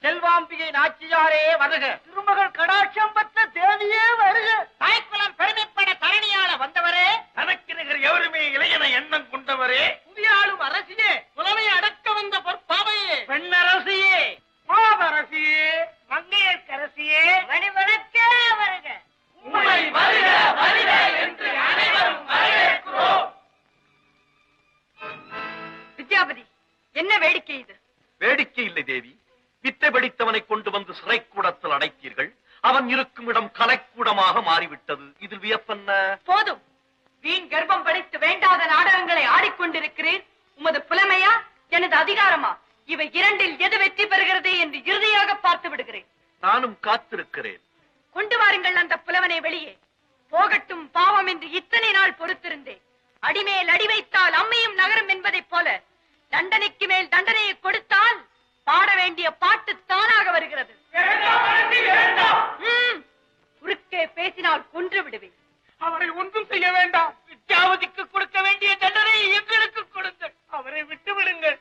செல்வாம்பிகை நாச்சியாரே வருக. திருமகள் கடாட்சம் பெற்ற தேவியே வருக. தாய்க்குலம் பெருமைப்பட தரணியாள வந்தவரே, தனக்கு நிகர் எவருமே இளையன எண்ணம் கொண்டவரே, புதியாளும் அரசியே, புலமை அடக்க வந்த பொற்பாவையே, பெண்ணரசியே, மாதரசியே, மங்கையர்க்கரசியே, வடிவழக்க வருக. உம்மை வருக வருக என்று அனைவரும் வரவேற்கிறோம். வித்யாபதி, என்ன வேடிக்கை இது? வேடிக்கை இல்லை தேவி. வித்தை படித்தவனை கொண்டு வந்து சிறைக்கூடத்தில் அடைத்தீர்கள். அவன் இருக்கும் இடம் கலைக்கூடமாக மாறிவிட்டது. இதில் வியப்பென்ன? போதும். வீண் கர்ப்பம் படைத்து வேண்டாத நாடகங்களை ஆடிக்கொண்டிருக்கிறேன். உமது புலமையா எனது அதிகாரமா? இவை இரண்டில் எது வெற்றி பெறுகிறது என்று இறுதியாக பார்த்து விடுகிறேன். நானும் காத்திருக்கிறேன். கொண்டு வாருங்கள் அந்த புலவனை வெளியே. போகட்டும் பாவம் என்று இத்தனை நாள் பொறுத்திருந்தேன். அடிமேல் அடி வைத்தால் அம்மையும் நகரும் என்பதைப் போல தண்டனைக்கு மேல் தண்டனையை கொடுத்தால் பாட வேண்டிய பாட்டு தானாக வருகிறது. குறுக்கே பேசினால் கொன்று விடுவேன். அவரை ஒன்றும் செய்ய வேண்டாம். வித்யாவதிக்கு கொடுக்க வேண்டிய தண்டனை எங்களுக்கு கொடுங்கள். அவரை விட்டு விடுங்கள்.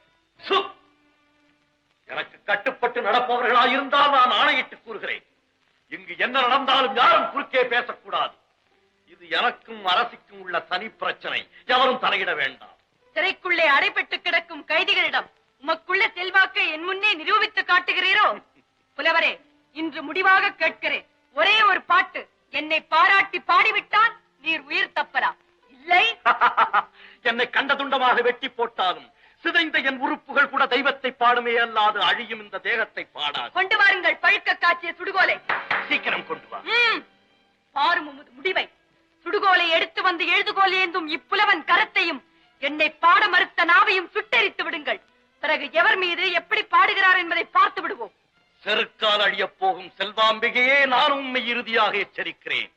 எனக்கு கட்டுப்பட்டு நடப்பவர்களாக இருந்தால் நான் ஆணையிட்டு கூறுகிறேன். இங்கு என்ன நடந்தாலும் யாரும் குறுக்கே பேசக்கூடாது. இது எனக்கும் அரசுக்கும் உள்ள தனி பிரச்சனை. எவரும் தலையிட வேண்டாம். சிறைக்குள்ளே அடைபட்டு கிடக்கும் கைதிகளிடம் உமக்குள்ள செல்வாக்கை என் முன்னே நிரூபித்து காட்டுகிறீரோ? புலவரே, இன்று முடிவாக கேட்கிறேன். ஒரே ஒரு பாட்டு என்னை பாராட்டி பாடிவிட்டால் நீர் உயிர் தப்பலாம். இல்லை என்னை கண்ட துண்டமாக வெட்டி போட்டாலும் சிதைந்த என் உறுப்புகள் கூட தெய்வத்தை பாடுமே அல்லாது அழியும் இந்த தேகத்தை பாடாது. கொண்டு வாருங்கள் பழுக்க காய்ச்சிய சுடுகோலை. சீக்கிரம் கொண்டு வா. பாரும் உமது முடிவை. சுடுகோலை எடுத்து வந்து எழுதுகோல் ஏந்தும் இப்புலவன் கரத்தையும் என்னை பாட மறுத்த நாவையும் சுட்டெரித்து விடுங்கள். பிறகு எவர் மீது எப்படி பாடுகிறார் என்பதை பார்த்து விடுவோம். செருக்கால் அழியப் போகும் செல்வாம்பிகையே, நான் உண்மை இறுதியாக எச்சரிக்கிறேன்.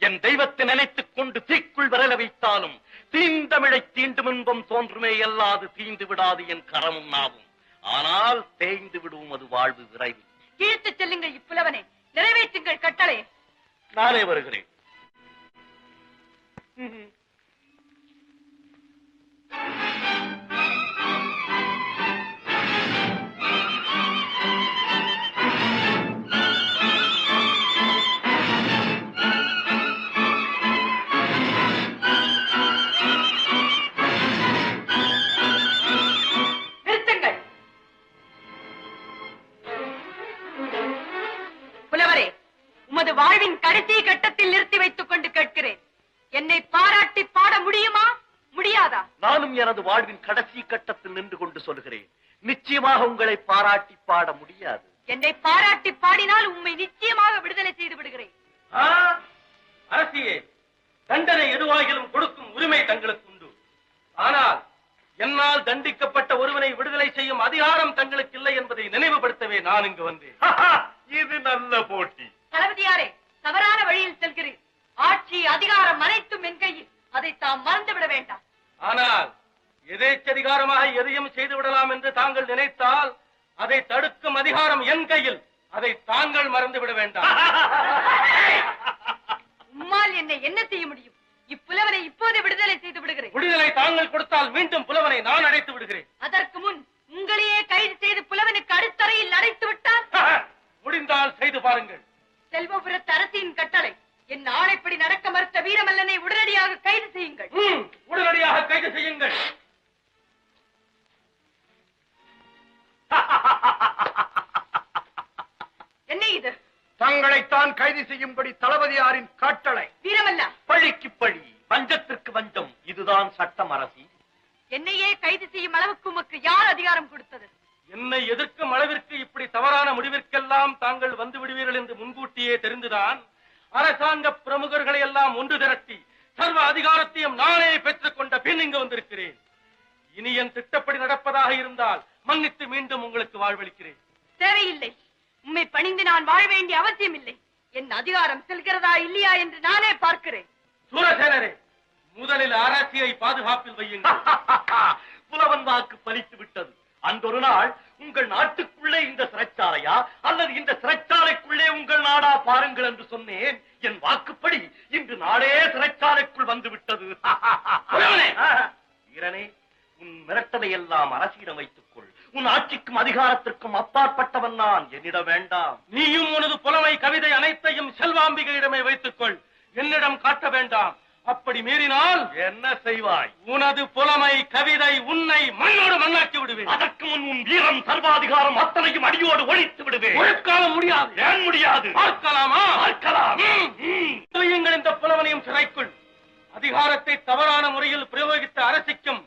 என் தெய்வத்தை நினைத்துக் கொண்டு தீக்குள் விரல வைத்தாலும் தீந்தமிழை தீண்டும் இன்பம் தோன்றுமே அல்லாது தீந்து விடாது என் கரமும் நாவும். ஆனால் தேய்ந்து விடுவோம் அது வாழ்வு விரைவில். இழுத்துச் செல்லுங்கள் இப்புலவனை. நிறைவேற்றுங்கள் கட்டளை. நானே வருகிறேன். வாழ்வின் கடைசி கட்டத்தில் நிறுத்தி வைத்துக் கொண்டு கேட்கிறேன். என்னை பாராட்டி பாட முடியுமா முடியாதா? நானும் எனது வாழ்வின் கடைசி கட்டத்தில் நின்று கொண்டு சொல்கிறேன், நிச்சயமாக உங்களை பாராட்டி பாட முடியாது. என்னை பாராட்டி பாடினால் உண்மை நிச்சயமாக விடுதலை செய்து விடுகிறேன். அரசியே, தண்டனை எதுவாகிலும் கொடுக்கும் உரிமை தங்களுக்கு உண்டு. ஆனால் என்னால் தண்டிக்கப்பட்ட ஒருவனை விடுதலை செய்யும் அதிகாரம் தங்களுக்கு இல்லை என்பதை நினைவுபடுத்தவே நான் இங்கு வந்தேன். இது நல்ல போட்டி. தளபதியாரே, தவறான வழியில் செல்கிறேன். ஆட்சி அதிகாரம் அனைத்தும் என் கையில். அதை தாம் மறந்துவிட வேண்டாம். ஆனால் எதேச்சதிகாரமாக எதையும் செய்து விடலாம் என்று தாங்கள் நினைத்தால் அதை தடுக்கும் அதிகாரம் என் கையில். அதை தாங்கள் மறந்துவிட வேண்டாம். உம்மால் என்னை என்ன செய்ய முடியும்? இப்புலவனை இப்போதே விடுதலை செய்து விடுகிறேன். விடுதலை தாங்கள் கொடுத்தால் மீண்டும் புலவனை நான் அடைத்து விடுகிறேன். அதற்கு முன் உங்களையே கைது செய்து புலவனுக்கு அடுத்தறையில் அடைத்து விட்டால் முடிந்தால் செய்து பாருங்கள். செல்வபுரத்து அரசின் கட்டளை. என் ஆணைப்படி நடக்க மறுத்த வீரமல்லனை உடனடியாக கைது செய்யுங்கள். உடனடியாக கைது செய்யுங்கள். என்ன இது? தங்களைத்தான் கைது செய்யும்படி தளபதியாரின் கட்டளை. வீரமல்ல, பழிக்கு பழி, வஞ்சத்திற்கு வஞ்சம். இதுதான் சட்டம் அரசி. என்னையே கைது செய்யும் அளவுக்கு உமக்கு யார் அதிகாரம் கொடுத்தது? என்னை எதிர்க்கும் அளவிற்கு இப்படி தவறான முடிவிற்கெல்லாம் தாங்கள் வந்து விடுவீர்கள் என்று முன்கூட்டியே தெரிந்துதான் அரசாங்க பிரமுகர்களை எல்லாம் ஒன்று திரட்டி சர்வ அதிகாரத்தையும் நானே பெற்றுக் கொண்ட பின் இங்கு வந்திருக்கிறேன். இனி என் திட்டப்படி நடப்பதாக இருந்தால் மன்னித்து மீண்டும் உங்களுக்கு வாழ்வளிக்கிறேன். தேவையில்லை. உம்மை பணிந்து நான் வாழ வேண்டிய அவசியம் இல்லை. என் அதிகாரம் செல்கிறதா இல்லையா என்று நானே பார்க்கிறேன். சூரசேனரே, முதலில் அரசியை பாதுகாப்பில் வையுங்கள். புலவன் வாக்கு பலித்து விட்டது. அன்றொரு நாள் உங்கள் நாட்டுக்குள்ளே இந்த சிறைச்சாலையா அல்லது இந்த சிறைச்சாலைக்குள்ளே உங்கள் நாடா பாருங்கள் என்று சொன்னேன். என் வாக்குப்படி இன்று நாடே சிறைச்சாலைக்குள் வந்து விட்டது. வீரனே, உன் மிரட்டலை எல்லாம் அரசிடம் வைத்துக் கொள். உன் ஆட்சிக்கும் அதிகாரத்திற்கும் அப்பாற்பட்டவன் நான், என்னிடம் வேண்டாம். நீயும் உனது புலமை கவிதை அனைத்தையும் செல்வாம்பிகையிடமே வைத்துக்கொள், என்னிடம் காட்ட வேண்டாம். அப்படி மீறினால் என்ன செய்வாய்? உனது புலமை கவிதை உன்னை மண்ணோடு மண்ணாக்கி விடுவேன். அதற்கு முன் உன் வீரம் சர்வாதிகாரம் அத்தனையும் அடியோடு ஒழித்து விடுவேன். ஒரு காலம் முடியாது. ஏன் முடியாது? பார்க்கலாமா? பார்க்கலாம். இந்த புலவனையும் சிறைக்குள் அதிகாரத்தை தவறான முறையில் பிரயோகித்த அரசிக்கும்